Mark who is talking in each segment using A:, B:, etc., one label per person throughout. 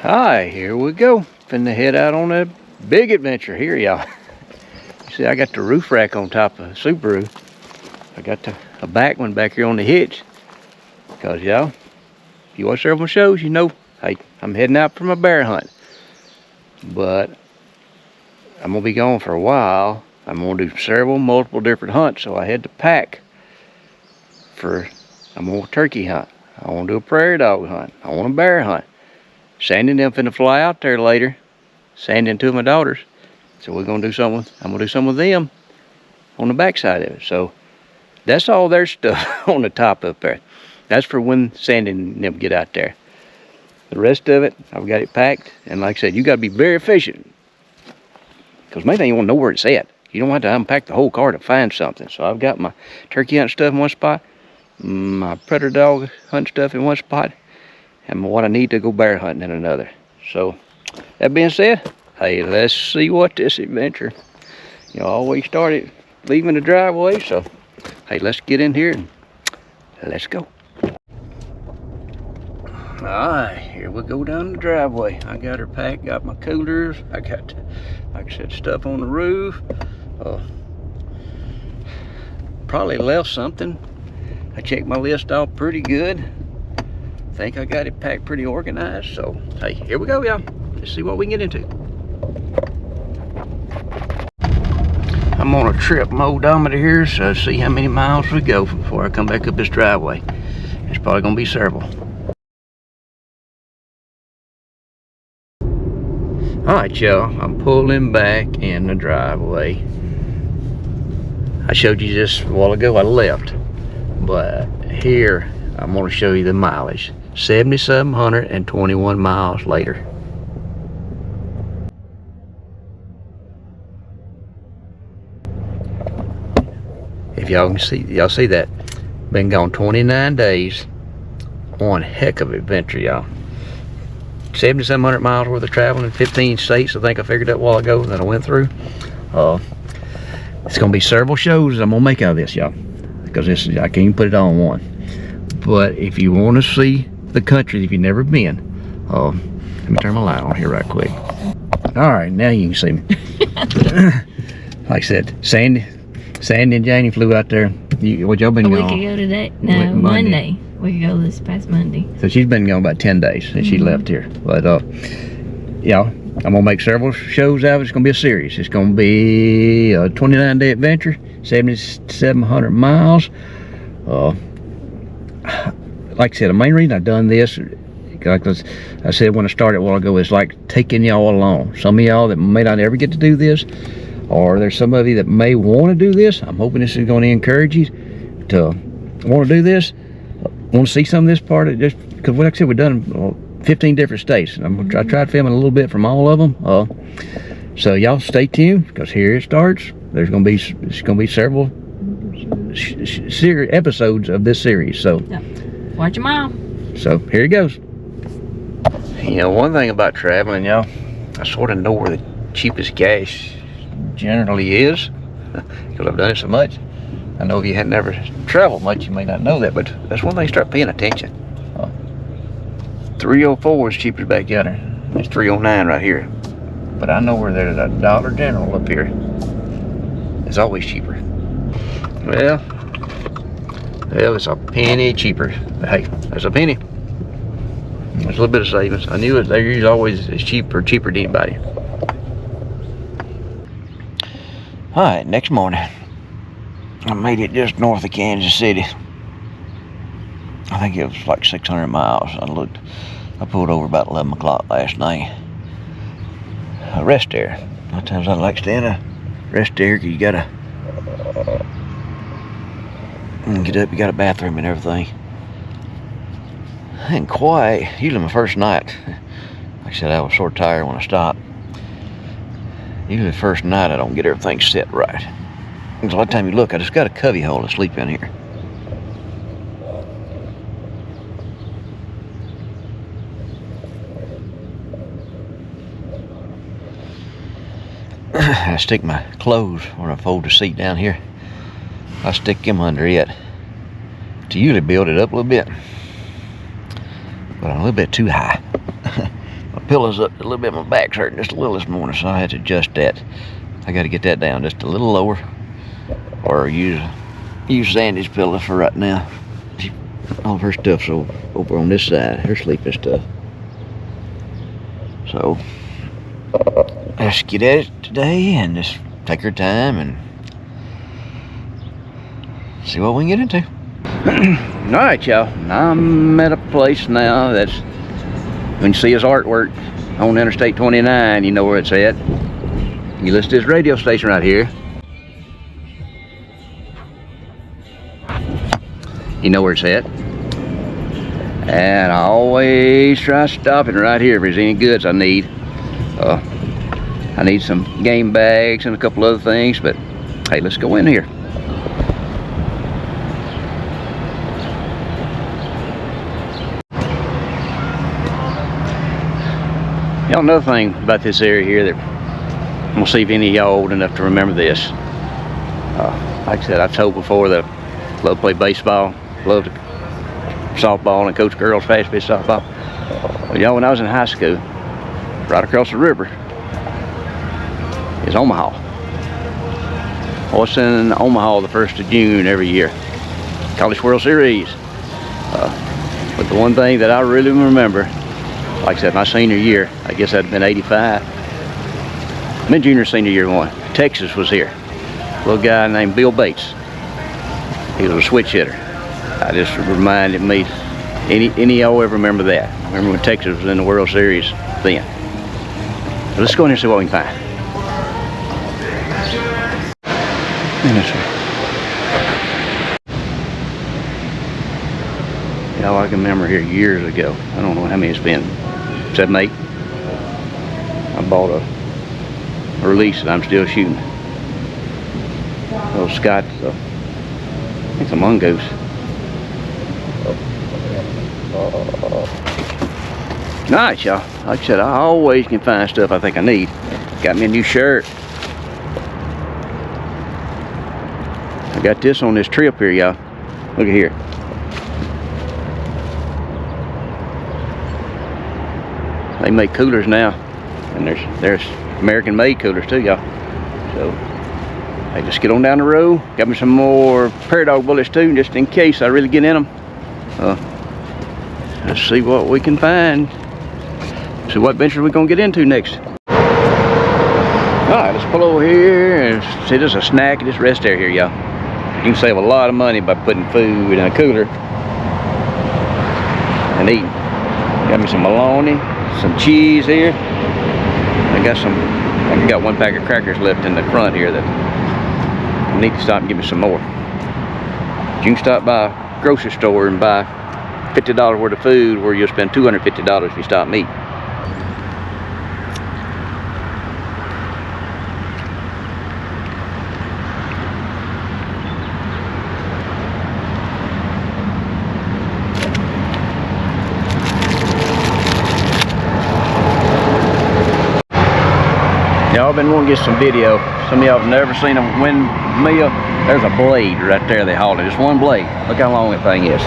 A: Hi, here we go. Finna head out on a big adventure here, y'all. You see, I got the roof rack on top of a Subaru. I got a back one back here on the hitch. Because, y'all, if you watch several shows, you know, hey, I'm heading out for my bear hunt. But I'm gonna be gone for a while. I'm gonna do multiple different hunts, so I had to pack I'm gonna turkey hunt. I wanna do a prairie dog hunt. I want a bear hunt. Sandy and them finna fly out there later. Sandy and two of my daughters. So I'm gonna do something with them on the backside of it. So that's all their stuff on the top up there. That's for when Sandy and them get out there. The rest of it, I've got it packed. And like I said, you gotta be very efficient. Because main thing, you wanna know where it's at. You don't have to unpack the whole car to find something. So I've got my turkey hunt stuff in one spot, my predator dog hunt stuff in one spot, and what I need to go bear hunting in another. So, that being said, hey, let's see what this adventure, you know, always started leaving the driveway. So, hey, let's get in here and let's go. Alright, here we go down the driveway. I got her packed, got my coolers, I got, like I said, stuff on the roof. Probably left something. I checked my list off pretty good. Think I got it packed pretty organized. So, hey, here we go, y'all. Let's see what we can get into. I'm on a trip odometer here, so see how many miles we go before I come back up this driveway. It's probably gonna be several. Alright, y'all, I'm pulling back in the driveway. I showed you just a while ago I left, but here I'm going to show you the mileage. 7,721 miles later. If y'all can see, y'all see that. Been gone 29 days. One heck of an adventure, y'all. 7,700 miles worth of traveling in 15 states. I think I figured out a while ago that I went through. It's gonna be several shows I'm gonna make out of this, y'all, because this I can't even put it all in one. But if you want to see the country, if you've never been, let me turn my light on here right quick. All right, now you can see me. Like I said, Sandy and Janie flew out there. What y'all been gone?
B: A week ago today? No, Monday. We could go this past Monday.
A: So she's been gone about 10 days since she left here. But yeah, I'm gonna make several shows out of it. It's gonna be a series. It's gonna be a 29-day adventure, 7,700 miles. Like I said, the main reason I've done this, because I said when I started a while ago, is like taking y'all along. Some of y'all that may not ever get to do this, or there's some of you that may want to do this. I'm hoping this is going to encourage you to want to do this, want to see some of this part of just because, like I said, we've done 15 different states, and I tried filming a little bit from all of them. So y'all stay tuned, because here it starts. It's gonna be several episodes of this series. So
B: watch them all. So
A: here it goes. You know, one thing about traveling, y'all, I sort of know where the cheapest gas generally is, because I've done it so much. I know if you had never traveled much, you may not know that, but that's one thing, start paying attention. 304 is cheapest back down there. It's 309 right here. But I know where there's a Dollar General up here. It's always cheaper. Well, it's a penny cheaper. But hey, that's a penny. There's a little bit of savings. I knew it. They're usually always as cheaper than anybody. All right, next morning, I made it just north of Kansas City. I think it was like 600 miles. I pulled over about 11 o'clock last night. I rest there. A lot of times I like staying a rest there, because you gotta get up, you got a bathroom and everything. And quiet, usually my first night, like I said, I was sort of tired when I stopped. Usually the first night I don't get everything set right. Because a lot of time you look, I just got a cubby hole to sleep in here. I stick my clothes when I fold the seat down here. I stick them under it to usually build it up a little bit, but I'm a little bit too high. My pillow's up a little bit. My back's hurting just a little this morning, so I had to adjust that. I got to get that down just a little lower, or use Sandy's pillow for right now. All of her stuff's over on this side, her sleeping stuff. So let's get at it today and just take our time and see what we can get into. Alright, y'all, I'm at a place now that's, when you see his artwork on Interstate 29, you know where it's at. You listen to this radio station right here, you know where it's at. And I always try stopping right here if there's any goods I need. I need some game bags and a couple other things, but hey, let's go in here. Y'all, another thing about this area here that I'm gonna see if any of y'all old enough to remember this. Like I said, I've told before that I love to play baseball, love to softball, and coach girls fast pitch softball. Well, y'all, when I was in high school, right across the river is Omaha. What's in Omaha the 1st of June every year? College World Series. But the one thing that I really remember, like I said, my senior year, I guess that'd been 85. Mid-junior, senior year one. Texas was here. A little guy named Bill Bates. He was a switch hitter. I just reminded me, any of y'all ever remember that? I remember when Texas was in the World Series then. So let's go in here and see what we can find. Y'all, I can remember here years ago. I don't know how many it's been. 7, 8. I bought a release that I'm still shooting. Little Scott, I think it's a mongoose. Nice, y'all. Like I said, I always can find stuff I think I need. Got me a new shirt. I got this on this trip here, y'all. Look at here. They make coolers now, and there's American-made coolers too, y'all. So, hey, just get on down the road. Got me some more prairie dog bullets too, just in case I really get in them. Let's see what we can find. See what adventure we're gonna get into next. Alright, let's pull over here and see, there's a snack and this rest area here, y'all. You can save a lot of money by putting food in a cooler and eating. Got me some bologna, some cheese here. I got one pack of crackers left in the front here that I need to stop and give me some more. You can stop by a grocery store and buy $50 worth of food where you'll spend $250 if you stop and eat. Y'all been wanting to get some video. Some of y'all have never seen a windmill. There's a blade right there they haul it. Just one blade. Look how long that thing is.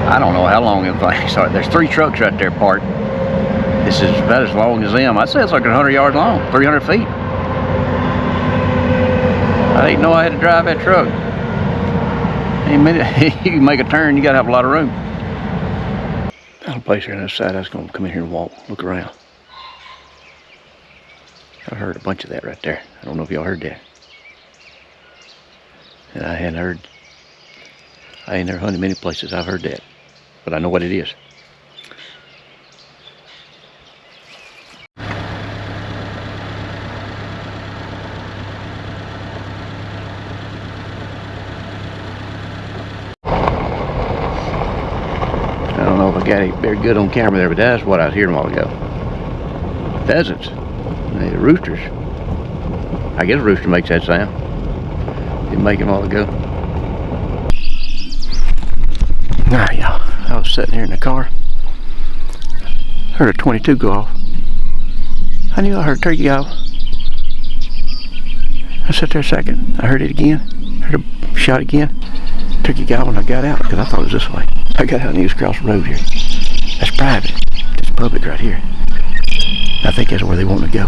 A: I don't know how long that thing is. There's 3 trucks right there parked. This is about as long as them. I'd say it's like 100 yards long, 300 feet. I didn't know I had to drive that truck. Any minute you can make a turn, you gotta have a lot of room. Got a place here on the other side. I was gonna come in here and walk, look around. I heard a bunch of that right there. I don't know if y'all heard that. And I ain't never hunted many places I've heard that. But I know what it is. I don't know if I got it very good on camera there, but that's what I was hearing a while ago. Pheasants. The roosters. I guess a rooster makes that sound. Didn't make him a while ago. Alright, y'all. I was sitting here in the car. Heard a 22 go off. I knew I heard a turkey go off. I sat there a second. I heard it again. Heard a shot again. Turkey go off, and I got out because I thought it was this way. I got out and he was across the road here. That's private. Just public right here. I think that's where they want to go.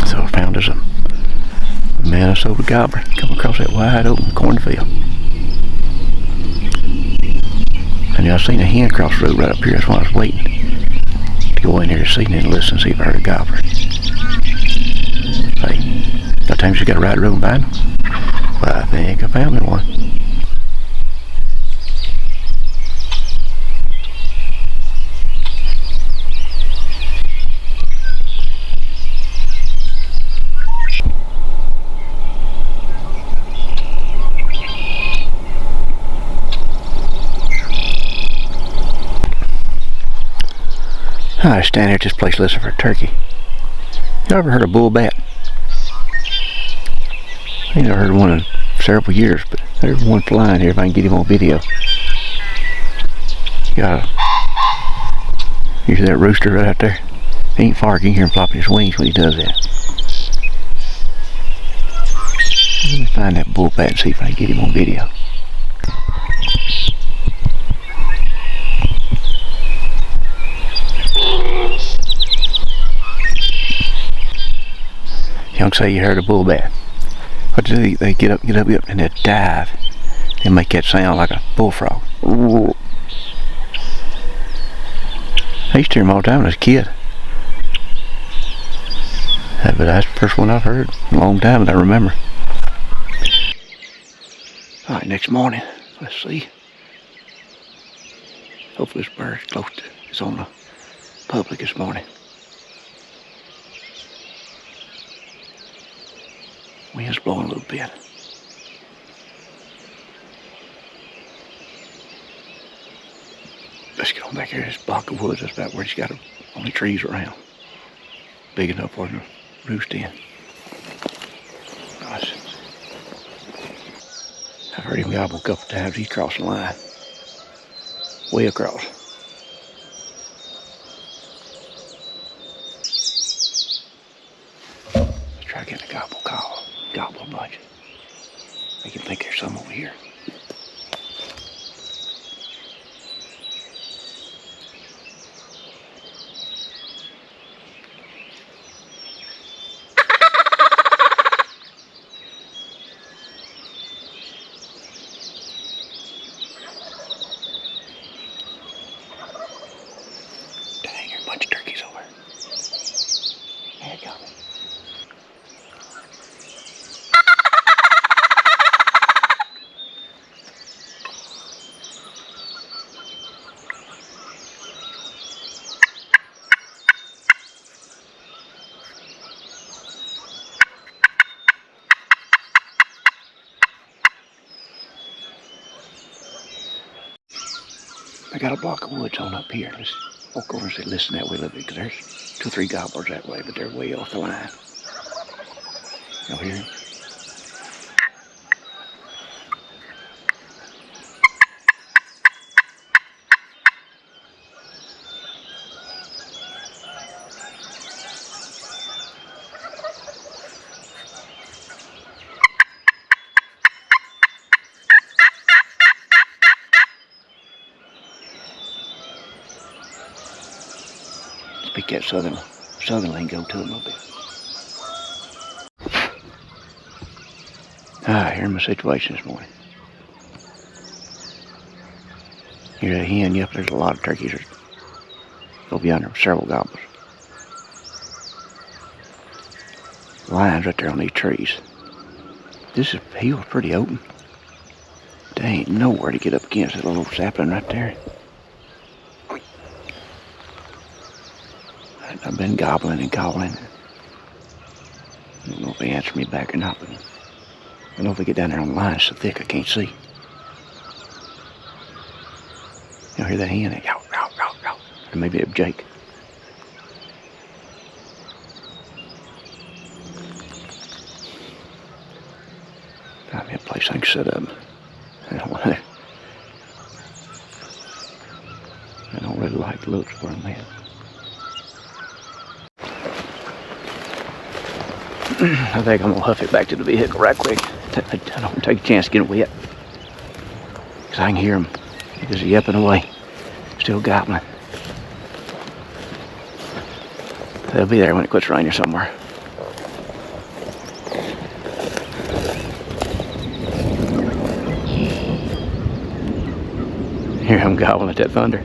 A: So I found us a Minnesota gobbler come across that wide open cornfield. And I seen a hen cross the road right up here. That's why I was waiting to go in here to see and listen and see if I heard a gobbler. Hey, sometimes you got to ride the road and find them. Well, I think I found me one. I stand here at this place listening for a turkey. You ever heard of bull bat? I ain't never heard of one in several years, but there's one flying here if I can get him on video. You see that rooster right out there? He ain't far, you can hear him flopping his wings when he does that. Let me find that bull bat and see if I can get him on video. Young say you heard a bull bat. What do they get up, and they dive and make that sound like a bullfrog. Ooh. I used to hear them all the time when I was a kid. But that's the first one I've heard in a long time that I remember. Alright, next morning, let's see. Hopefully this bird's close to, it's on the public this morning. Wind's blowing a little bit. Let's get on back here to this block of woods. That's about where it's got only trees around. Big enough for them to roost in. Nice. I've heard him gobble a couple times. He's crossing the line. Way across. Let's try to get a gobble call. Gobble a bunch. They can think there's some over here. Dang, there's a bunch of turkeys over. There you go. I got a block of woods on up here. Let's walk over and say, listen that way a little bit, because there's 2 or 3 gobblers that way, but they're way off the line. Y'all hear him? Speak that southern lingo to him a little bit. Here's my situation this morning. Here's a hen. Yep, there's a lot of turkeys. Over yonder, several gobblers. Lines right there on these trees. This hill's pretty open. There ain't nowhere to get up against that little sapling right there. I've been gobbling and gobbling. I don't know if they answer me back or not, but I don't know if they get down there on the line. It's so thick I can't see. You'll hear that hen? Yow, yow, yow, yow. Or maybe it's Jake. Find me a place I can set up. I don't really like the looks where I'm at. I think I'm gonna huff it back to the vehicle right quick. I don't take a chance to get it wet. Cause I can hear them He just yapping away. Still gobbling. They'll be there when it quits raining somewhere. Hear him gobbling at that thunder.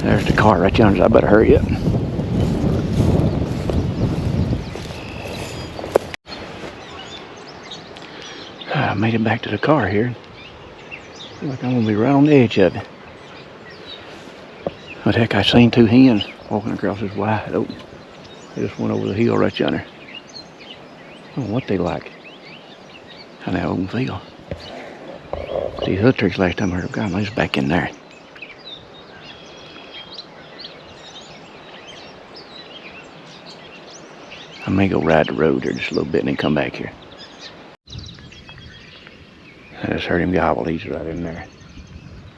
A: There's the car right yonder, so I better hurry up. I made it back to the car here. Feel like I'm gonna be right on the edge of it. But heck, I seen two hens walking across this wide open. They just went over the hill right yonder. I don't know what they like. Kind of open field. These other tricks last time I heard them, God, they was back in there. I may go ride the road here just a little bit and then come back here. I just heard him gobble. He's right in there.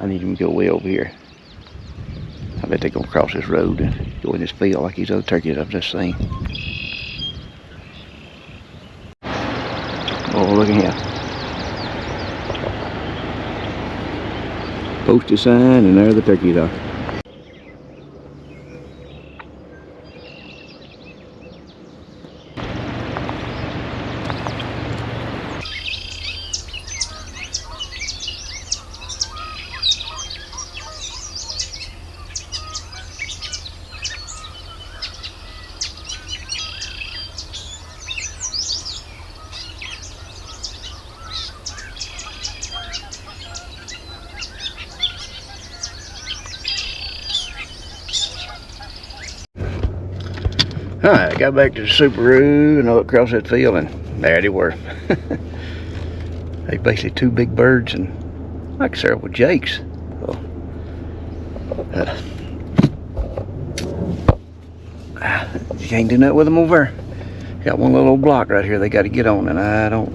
A: I need him to go way over here. I bet they're gonna cross this road and go in this field like these other turkeys I've just seen. Oh, look at him. Posted sign, and there the turkeys are. Alright, I got back to the Subaru and looked across that field, and there they were. They basically two big birds and like several jakes. So, you can't do nothing with them over there. Got one little block right here they got to get on, and I don't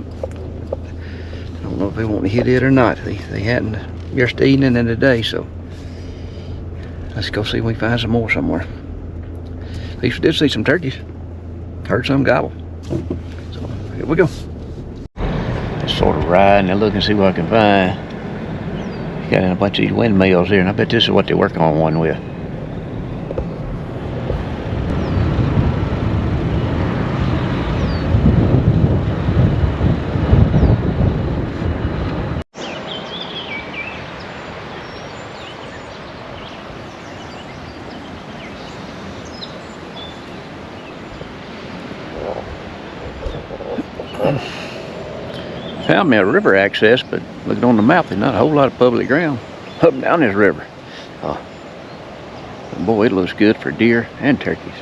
A: know if they want to hit it or not. They hadn't yesterday evening and today, so let's go see if we can find some more somewhere. At least we did see some turkeys. Heard some gobble. So here we go. Just sort of riding and looking to see what I can find. Got in a bunch of these windmills here, and I bet this is what they're working on one with. Found me a river access, but looking on the map, there's not a whole lot of public ground up and down this river. Boy, it looks good for deer and turkeys.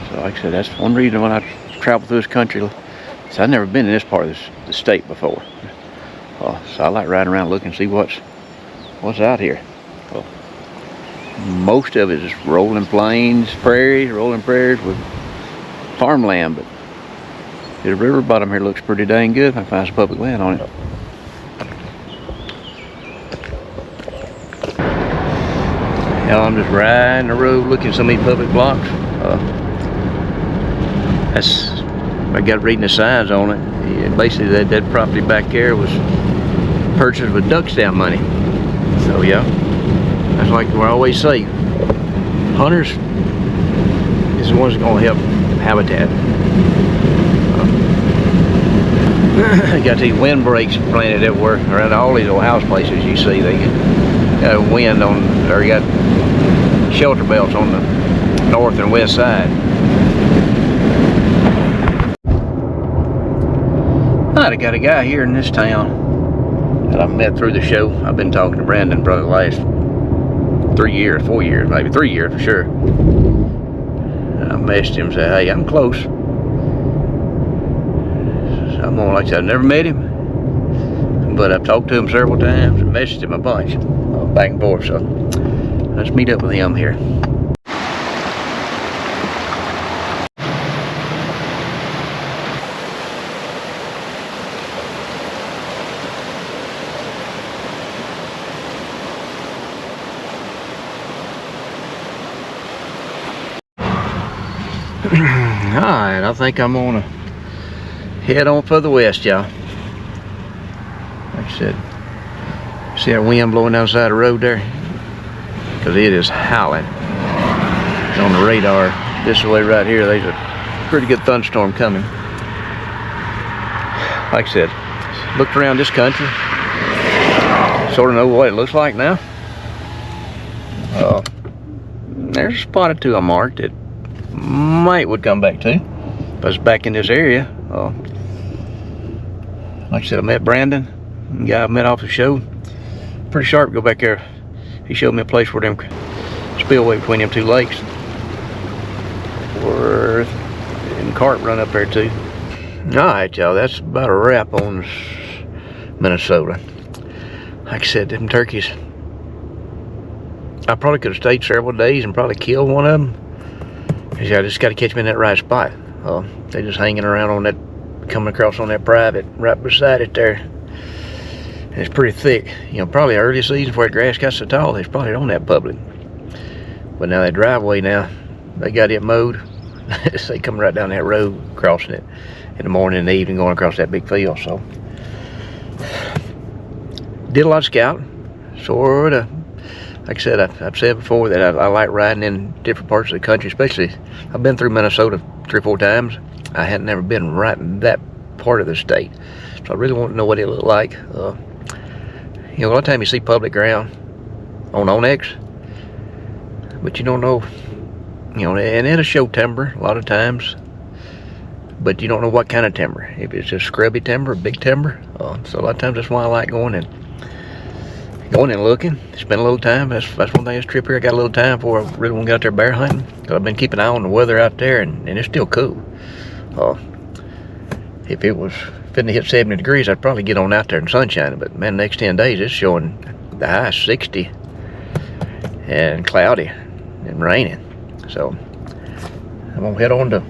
A: So like I said, that's one reason when I travel through this country. So I've never been in this part of the state before. So I like riding around looking to see what's out here. Most of it is rolling plains, rolling prairies with farmland, but the river bottom here looks pretty dang good. I find some public land on it. Now I'm just riding the road looking at some of these public blocks. I got reading the signs on it. Yeah, basically that property back there was purchased with duck stamp money. So yeah, that's like what I always say. Hunters is the ones that are going to help habitat. Got these windbreaks planted everywhere around all these old house places you see. They got a wind on, or you got shelter belts on the north and west side. I got a guy here in this town that I've met through the show. I've been talking to Brandon for the last 4 years, maybe 3 years for sure. And I messaged him and said, hey, I'm close. I'm gonna, like I said, I've never met him, but I've talked to him several times and messaged him a bunch, back and forth. So let's meet up with him here. Alright, I think I'm gonna head on further west, y'all. Like I said, see that wind blowing down the side of the road there? Because it is howling. It's on the radar this way right here. There's a pretty good thunderstorm coming. Like I said, looked around this country, sort of know what it looks like now. There's a spot or two I marked that might would come back to if I was back in this area. Like I said, I met Brandon, the guy I met off the show. Pretty sharp, go back there. He showed me a place where them spillway between them two lakes. Worth and cart run up there too. Alright, y'all, that's about a wrap on Minnesota. Like I said, them turkeys, I probably could have stayed several days and probably killed one of them. I just got to catch me in that right spot. They're just hanging around on that, coming across on that private right beside it there. And it's pretty thick. You know, probably early season before the grass got so tall, they probably on that public. But now that driveway now, they got it mowed. So they come right down that road, crossing it in the morning and the evening, going across that big field. So did a lot of scouting, sort of. Like I said, I've said before that I like riding in different parts of the country, especially I've been through Minnesota 3 or 4 times. I hadn't never been right in that part of the state, so I really want to know what it looked like. You know, a lot of times you see public ground on Onyx, but you don't know, you know, and it'll show timber a lot of times, but you don't know what kind of timber. If it's just scrubby timber, or big timber. So a lot of times that's why I like going and looking, spend a little time. That's one thing this trip here I got a little time for. I really want to get out there bear hunting, because I've been keeping an eye on the weather out there, and it's still cool. If it was finna hit 70 degrees, I'd probably get on out there in sunshine, but man, the next 10 days it's showing the high 60 and cloudy and raining. So I'm gonna head on to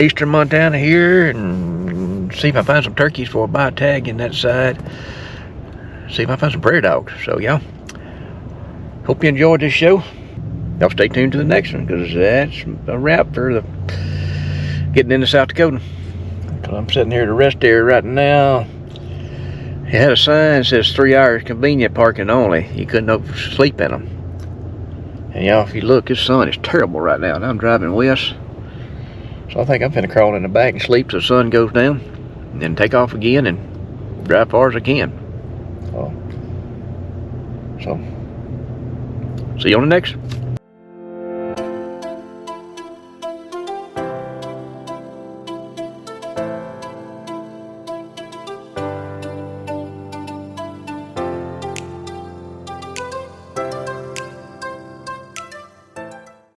A: eastern Montana here and see if I find some turkeys for a buy tag in that side. See if I find some prairie dogs. So yeah, hope you enjoyed this show. Y'all stay tuned to the next one, because that's a wrap for the getting into South Dakota. I'm sitting here at the rest area right now. It had a sign that says 3 hours convenient parking only. You couldn't sleep in them. And y'all, if you look, this sun is terrible right now, and I'm driving west. So I think I'm finna crawl in the back and sleep till the sun goes down, and then take off again and drive far as I can. So, see you on the next one.